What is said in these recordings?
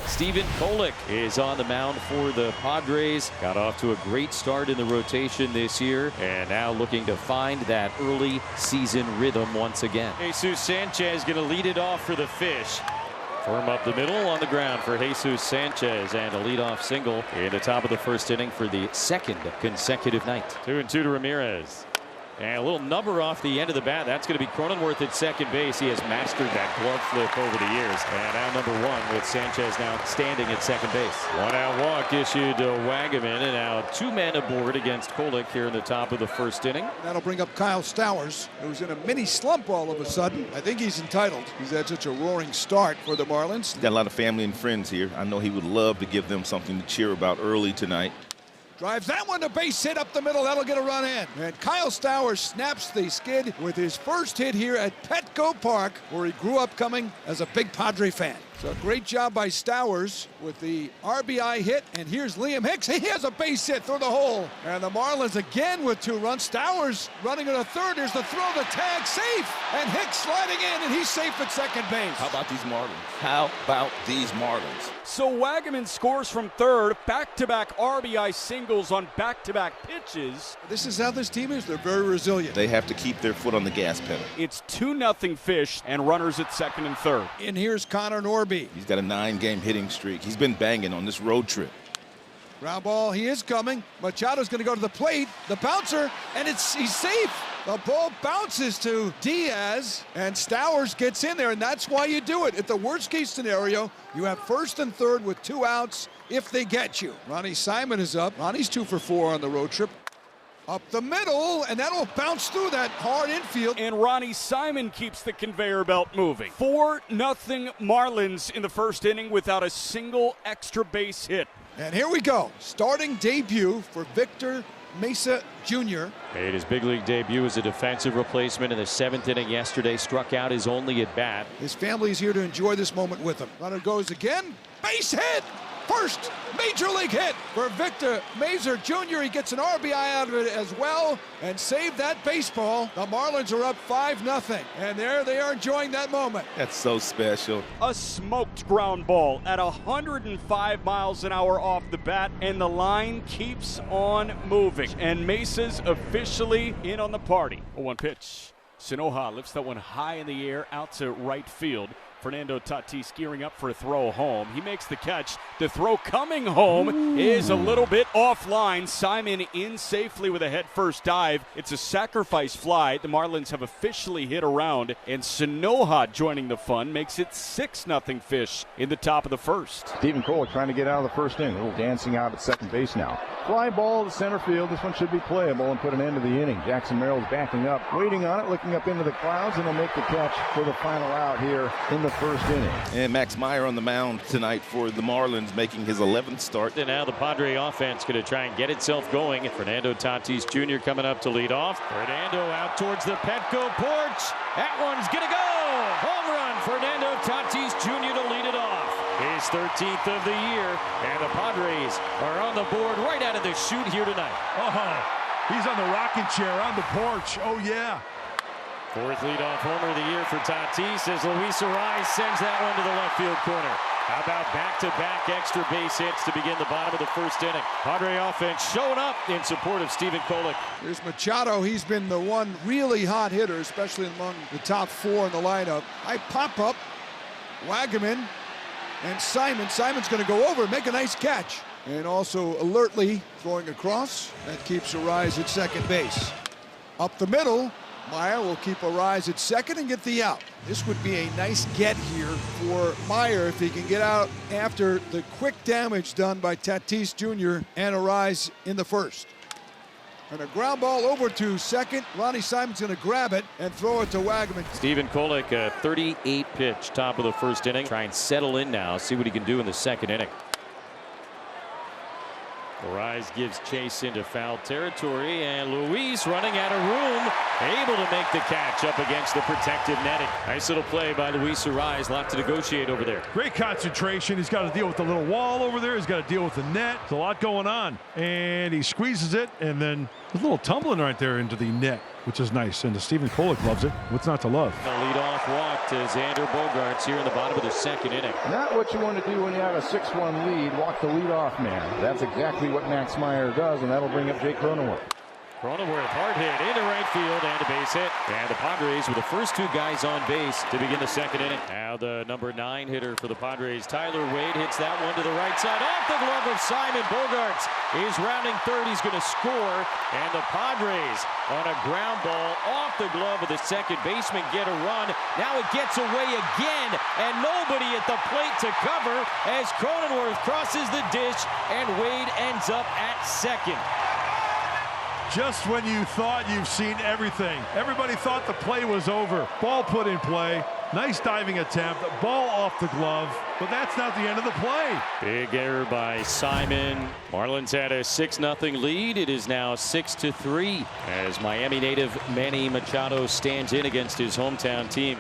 Stephen Kolek is on the mound for the Padres. Got off to a great start in the rotation this year, and now looking to find that early season rhythm once again. Jesus Sanchez going to lead it off for the Fish. Firm up the middle on the ground for Jesus Sanchez, and a leadoff single in the top of the first inning for the second consecutive night. 2-2 to Ramirez. And a little number off the end of the bat. That's going to be Cronenworth at second base. He has mastered that glove flip over the years. And now number one with Sanchez now standing at second base. One out walk issued to Wagaman, and now two men aboard against Kolek here in the top of the first inning. That'll bring up Kyle Stowers, who's in a mini slump all of a sudden. I think he's entitled. He's had such a roaring start for the Marlins. Got a lot of family and friends here. I know he would love to give them something to cheer about early tonight. Drives that one to base hit up the middle. That'll get a run in. And Kyle Stowers snaps the skid with his first hit here at Petco Park, where he grew up coming as a big Padre fan. So great job by Stowers with the RBI hit. And here's Liam Hicks. He has a base hit through the hole. And the Marlins again with two runs. Stowers running at a third. Here's the throw, the tag, safe. And Hicks sliding in, and he's safe at second base. How about these Marlins? How about these Marlins? So Wagaman scores from third. Back-to-back RBI singles on back-to-back pitches. This is how this team is. They're very resilient. They have to keep their foot on the gas pedal. It's 2-0 Fish and runners at second and third. And here's Connor Norby. He's got a 9-game hitting streak. He's been banging on this road trip. Ground ball, he is coming. Machado's going to go to the plate. The bouncer, and he's safe. The ball bounces to Diaz, and Stowers gets in there, and that's why you do it. At the worst-case scenario, you have first and third with 2 outs if they get you. Ronnie Simon is up. Ronnie's 2 for 4 on the road trip. Up the middle, and that'll bounce through that hard infield. And Ronnie Simon keeps the conveyor belt moving. 4-0 Marlins in the first inning without a single extra base hit. And here we go. Starting debut for Victor Mesa Jr. Made his big league debut as a defensive replacement in the 7th inning yesterday. Struck out his only at bat. His family is here to enjoy this moment with him. Runner goes again. Base hit. First major league hit for Victor Mesa Jr. He gets an RBI out of it as well and saved that baseball. The Marlins are up 5-0, and there they are enjoying that moment. That's so special. A smoked ground ball at 105 miles an hour off the bat, and the line keeps on moving. And Mesa's officially in on the party. 0-1 pitch. Sinoja lifts that one high in the air out to right field. Fernando Tatis gearing up for a throw home. He makes the catch. The throw coming home is a little bit offline. Simon in safely with a head-first dive. It's a sacrifice fly. The Marlins have officially hit around, and Sinoja joining the fun makes it 6-0 Fish in the top of the first. Stephen Kolek trying to get out of the first inning. A little dancing out at second base now. Fly ball to center field. This one should be playable and put an end to the inning. Jackson Merrill is backing up, waiting on it, looking up into the clouds, and he'll make the catch for the final out here in the first inning. And Max Meyer on the mound tonight for the Marlins, making his 11th start. And now the Padre offense going to try and get itself going. Fernando Tatis Jr. coming up to lead off. Fernando out towards the Petco porch. That one's going to go. Home run, Fernando Tatis Jr. to lead it off. His 13th of the year, and the Padres are on the board right out of the chute here tonight. He's on the rocking chair on the porch. Oh, yeah. 4th leadoff homer of the year for Tatis as Luis Arraez sends that one to the left field corner. How about back-to-back extra base hits to begin the bottom of the first inning? Padre offense showing up in support of Stephen Kolek. Here's Machado. He's been the one really hot hitter, especially among the top 4 in the lineup. I pop up, Wagaman, and Simon. Simon's going to go over and make a nice catch. And also alertly throwing across. That keeps Arraez at second base. Up the middle, Meyer will keep Arraez at second and get the out. This would be a nice get here for Meyer if he can get out after the quick damage done by Tatis Jr. and Arraez in the first. And a ground ball over to second. Ronnie Simon's going to grab it and throw it to Wagaman. Stephen Kolek, a 38 pitch, top of the first inning. Try and settle in now, see what he can do in the second inning. Arraez gives chase into foul territory, and Luis running out of room, able to make the catch up against the protective netting. Nice little play by Luis Arraez. Lot to negotiate over there. Great concentration. He's got to deal with the little wall over there. He's got to deal with the net. There's a lot going on. And he squeezes it, and then a little tumbling right there into the net. which is nice. And Stephen Kolek loves it. What's not to love? The leadoff walk to Xander Bogaerts here in the bottom of the second inning. Not what you want to do when you have a 6-1 lead. Walk the leadoff man. That's exactly what Max Meyer does, and that'll bring up Jake Cronenworth. Cronenworth, hard hit into right field and a base hit. And the Padres with the first two guys on base to begin the second inning. Now the number 9 hitter for the Padres, Tyler Wade, hits that one to the right side. Off the glove of Simon. Bogaerts is rounding third. He's going to score. And the Padres on a ground ball off the glove of the second baseman get a run. Now it gets away again. And nobody at the plate to cover as Cronenworth crosses the dish and Wade ends up at second. Just when you thought you've seen everything. Everybody thought the play was over. Ball put in play. Nice diving attempt. Ball off the glove. But that's not the end of the play. Big error by Simon. Marlins had a 6-0 lead. It is now 6-3 as Miami native Manny Machado stands in against his hometown team.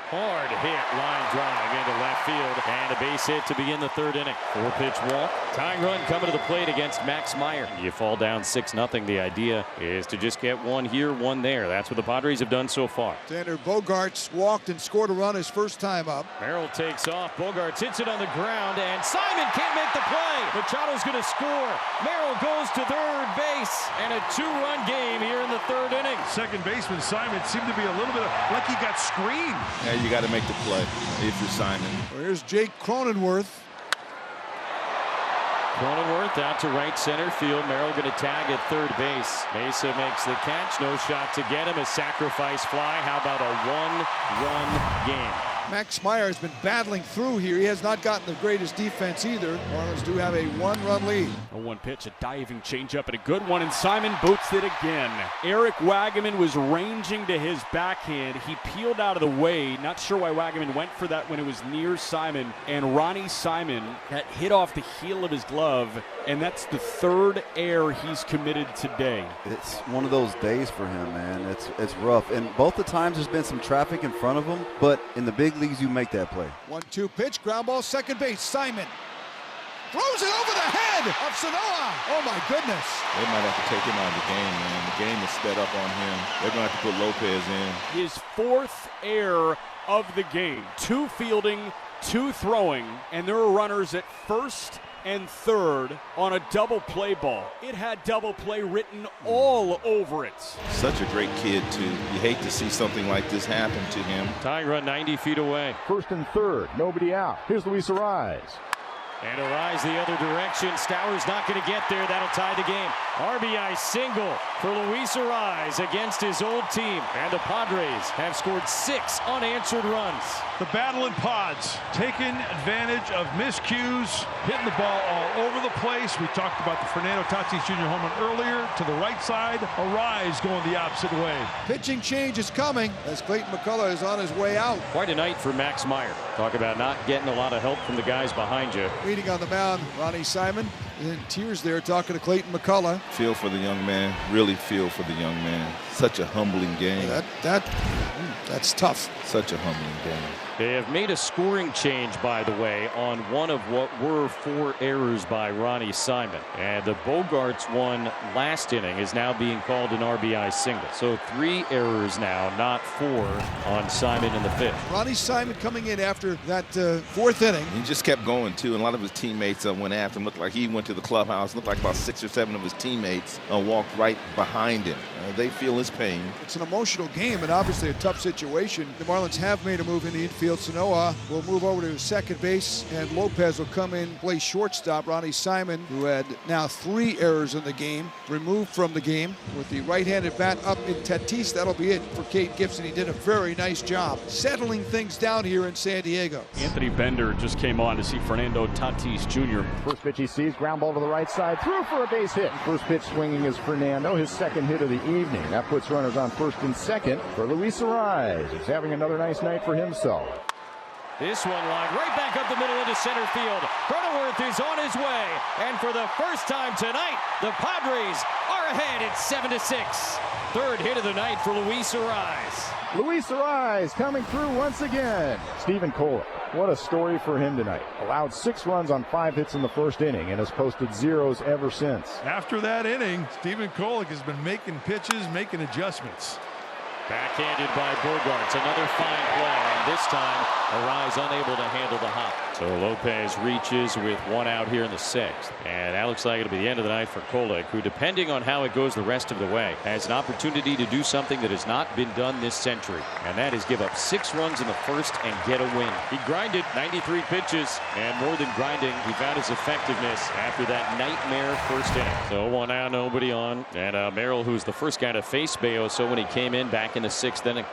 Hard hit, line drive into left field, and a base hit to begin the third inning. 4-pitch walk. Tying run coming to the plate against Max Meyer. You fall down 6-0. The idea is to just get one here, one there. That's what the Padres have done so far. Xander Bogaerts walked and scored a run his first time up. Merrill takes off. Bogaerts hits it on the ground, and Simon can't make the play. Machado's going to score. Merrill goes to third base, and a 2-run game here in the third inning. Second baseman Simon seemed to be a little bit like he got screened. Yeah, you got to make the play if you're Simon. Well, here's Jake Cronenworth. Cronenworth out to right center field. Merrill going to tag at third base. Mesa makes the catch. No shot to get him. A sacrifice fly. How about a 1-run game? Max Meyer has been battling through here. He has not gotten the greatest defense either. Marlins do have a 1-run lead. A 1 pitch, a diving changeup, and a good one, and Simon boots it again. Eric Wagaman was ranging to his backhand. He peeled out of the way. Not sure why Wagaman went for that when it was near Simon. And Ronnie Simon got hit off the heel of his glove, and that's the third error he's committed today. It's one of those days for him, man. It's rough. And both the times there's been some traffic in front of him, but in the big leagues you make that play. 1-2 pitch, ground ball, second base. Simon throws it over the head of Sanoa. Oh my goodness. They might have to take him out of the game, man. The game is sped up on him. They're going to have to put Lopez in. His fourth error of the game. 2 fielding, 2 throwing, and there are runners at first and third on a double play ball. It had double play written all over it. Such a great kid, too. You hate to see something like this happen to him. Tying run 90 feet away. First and third, nobody out. Here's Luis Arraez. And Arraez the other direction. Stowers not going to get there. That'll tie the game. RBI single for Luis Arraez against his old team. And the Padres have scored 6 unanswered runs. The battle in pods, taking advantage of miscues, hitting the ball all over the place. We talked about the Fernando Tatis Jr. home run earlier. To the right side, Arraez going the opposite way. Pitching change is coming as Clayton McCullough is on his way out. Quite a night for Max Meyer. Talk about not getting a lot of help from the guys behind you. Leading on the mound, Ronnie Simon in tears there talking to Clayton McCullough. Feel for the young man. Really feel for the young man. Such a humbling game. That's tough. Such a humbling game. They have made a scoring change, by the way, on one of what were 4 errors by Ronnie Simon. And the Bogaerts one last inning is now being called an RBI single. So 3 errors now, not 4 on Simon in the 5th. Ronnie Simon coming in after that 4th inning. He just kept going, too. And a lot of his teammates went after him. Looked like he went to the clubhouse. Looked like about 6 or 7 of his teammates walked right behind him. They feel his pain. It's an emotional game and obviously a tough situation. The Marlins have made a move in the infield. Sanoa will move over to second base, and Lopez will come in, play shortstop. Ronnie Simon, who had now 3 errors in the game, removed from the game with the right-handed bat up in Tatis. That'll be it for Kate Gibson. He did a very nice job settling things down here in San Diego. Anthony Bender just came on to see Fernando Tatis Jr. First pitch he sees, ground ball to the right side, through for a base hit. First pitch swinging is Fernando, his second hit of the evening. That puts runners on first and second for Luis Arraez. He's having another nice night for himself. This one lined right back up the middle into center field. Cronenworth is on his way. And for the first time tonight, the Padres are ahead at 7-6. Third hit of the night for Luis Arraez. Luis Arraez coming through once again. Stephen Kolek. What a story for him tonight. Allowed 6 runs on 5 hits in the first inning and has posted zeros ever since. After that inning, Stephen Kolek has been making pitches, making adjustments. Backhanded by Bogarts. Another fine play, and this time Arraez unable to handle the hop. So Lopez reaches with 1 out here in the 6th. And that looks like it'll be the end of the night for Kolek, who, depending on how it goes the rest of the way, has an opportunity to do something that has not been done this century. And that is give up 6 runs in the first and get a win. He grinded 93 pitches, and more than grinding, he found his effectiveness after that nightmare first inning. So 1 out, nobody on. And Merrill, who's the first guy to face Bayo, so when he came in back in the 6th inning.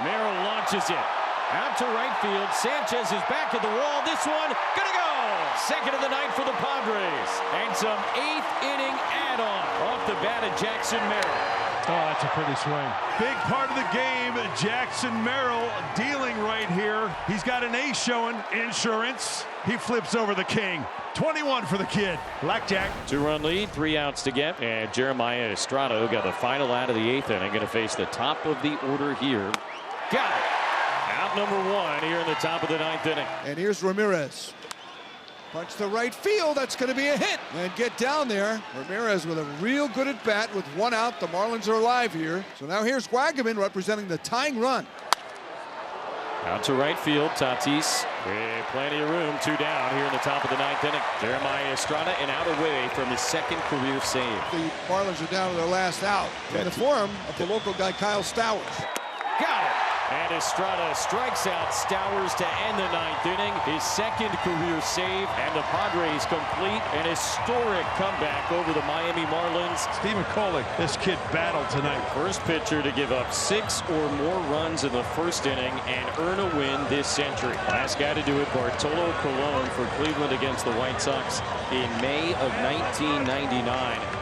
Merrill launches it out to right field. Sanchez is back at the wall. This one gonna go. Second of the night for the Padres, and some 8th inning add-on off the bat of Jackson Merrill. Oh, that's a pretty swing. Big part of the game. Jackson Merrill dealing right here. He's got an ace showing. Insurance. He flips over the king. 21 for the kid. Blackjack. 2-run lead, 3 outs to get, and Jeremiah Estrada, who got the final out of the 8th inning, going to face the top of the order here. Got it. Out number 1 here in the top of the 9th inning. And here's Ramirez. Punch to right field. That's going to be a hit. And get down there. Ramirez with a real good at bat with 1 out. The Marlins are alive here. So now here's Wagaman representing the tying run. Out to right field, Tatis. With plenty of room, 2 down here in the top of the 9th inning. Jeremiah Estrada and out away from his 2nd career save. The Marlins are down to their last out in the form of the local guy Kyle Stowers. Got it. And Estrada strikes out Stowers to end the 9th inning. His 2nd career save, and the Padres complete an historic comeback over the Miami Marlins. Stephen Kolek, this kid battled tonight. First pitcher to give up 6 or more runs in the first inning and earn a win this century. Last guy to do it, Bartolo Colon for Cleveland against the White Sox in May of 1999.